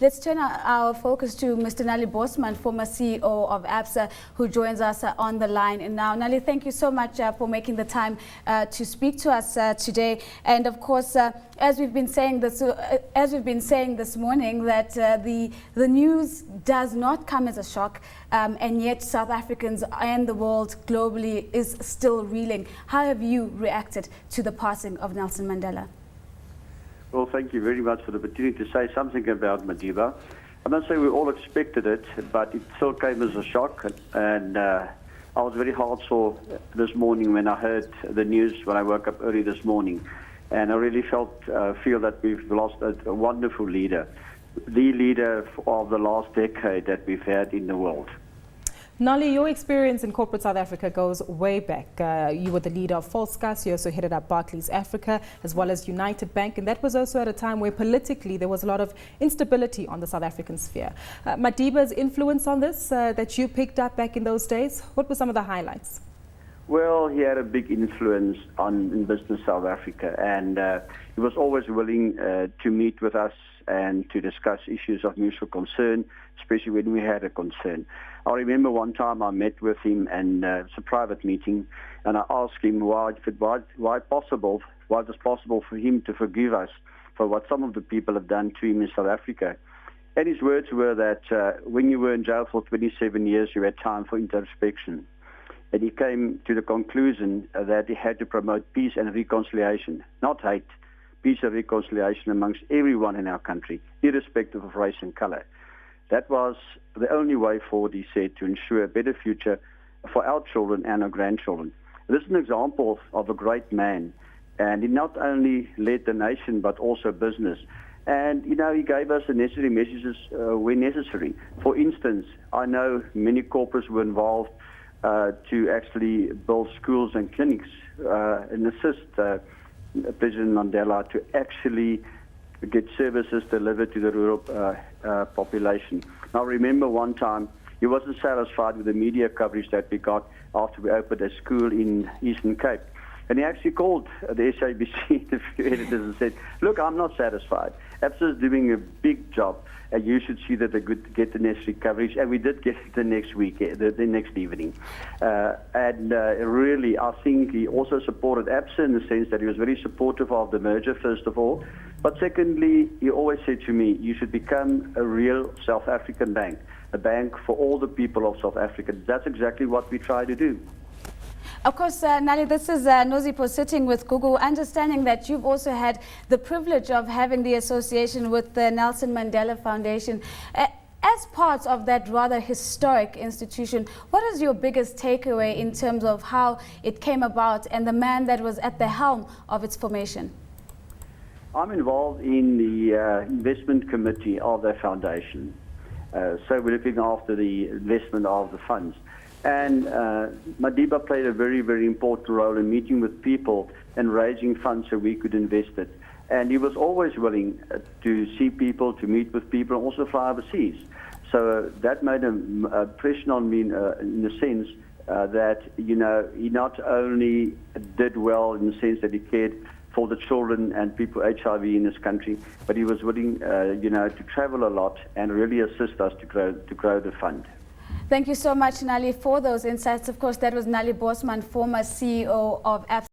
let's turn our focus to Mr. Nallie Bosman, former CEO of ABSA, who joins us on the line. And now, Nallie, thank you so much for making the time to speak to us today. And of course, as we've been saying this morning, that the news does not come as a shock, and yet South Africans and the world globally is still reeling. How have you reacted to the passing of Nelson Mandela? Well, thank you very much for the opportunity to say something about Madiba. I must say we all expected it, but it still came as a shock. And I was very heartsore this morning when I heard the news when I woke up early this morning. And I really feel that we've lost a wonderful leader, the leader of the last decade that we've had in the world. Nallie, your experience in corporate South Africa goes way back. You were the leader of Volkskas. You also headed up Barclays Africa, as well as United Bank. And that was also at a time where politically there was a lot of instability on the South African sphere. Madiba's influence on this that you picked up back in those days, what were some of the highlights? Well, he had a big influence in business South Africa, and he was always willing to meet with us and to discuss issues of mutual concern, especially when we had a concern. I remember one time I met with him, and it's a private meeting, and I asked him why it was possible for him to forgive us for what some of the people have done to him in South Africa. And his words were that when you were in jail for 27 years, you had time for introspection. And he came to the conclusion that he had to promote peace and reconciliation, not hate, peace and reconciliation amongst everyone in our country, irrespective of race and color. That was the only way forward, he said, to ensure a better future for our children and our grandchildren. This is an example of a great man, and he not only led the nation but also business. And, you know, he gave us the necessary messages when necessary. For instance, I know many corporates were involved to actually build schools and clinics and assist President Mandela to actually get services delivered to the rural population. Now, remember one time he wasn't satisfied with the media coverage that we got after we opened a school in Eastern Cape. And he actually called the SABC editors and said, look, I'm not satisfied. ABSA is doing a big job, and you should see that they get the necessary coverage. And we did get it the next week, the next evening. Really, I think he also supported ABSA in the sense that he was very supportive of the merger, first of all. But secondly, he always said to me, you should become a real South African bank, a bank for all the people of South Africa. That's exactly what we try to do. Of course, Nallie, this is Nozipho sitting with Gugu, understanding that you've also had the privilege of having the association with the Nelson Mandela Foundation. As part of that rather historic institution, what is your biggest takeaway in terms of how it came about and the man that was at the helm of its formation? I'm involved in the investment committee of the foundation. So we're looking after the investment of the funds. And Madiba played a very, very important role in meeting with people and raising funds so we could invest it. And he was always willing to see people, to meet with people, and also fly overseas. So that made an impression on me in the sense that, you know, he not only did well in the sense that he cared for the children and people with HIV in this country, but he was willing, you know, to travel a lot and really assist us to grow the fund. Thank you so much, Nallie, for those insights. Of course, that was Nallie Bosman, former CEO of ABSA.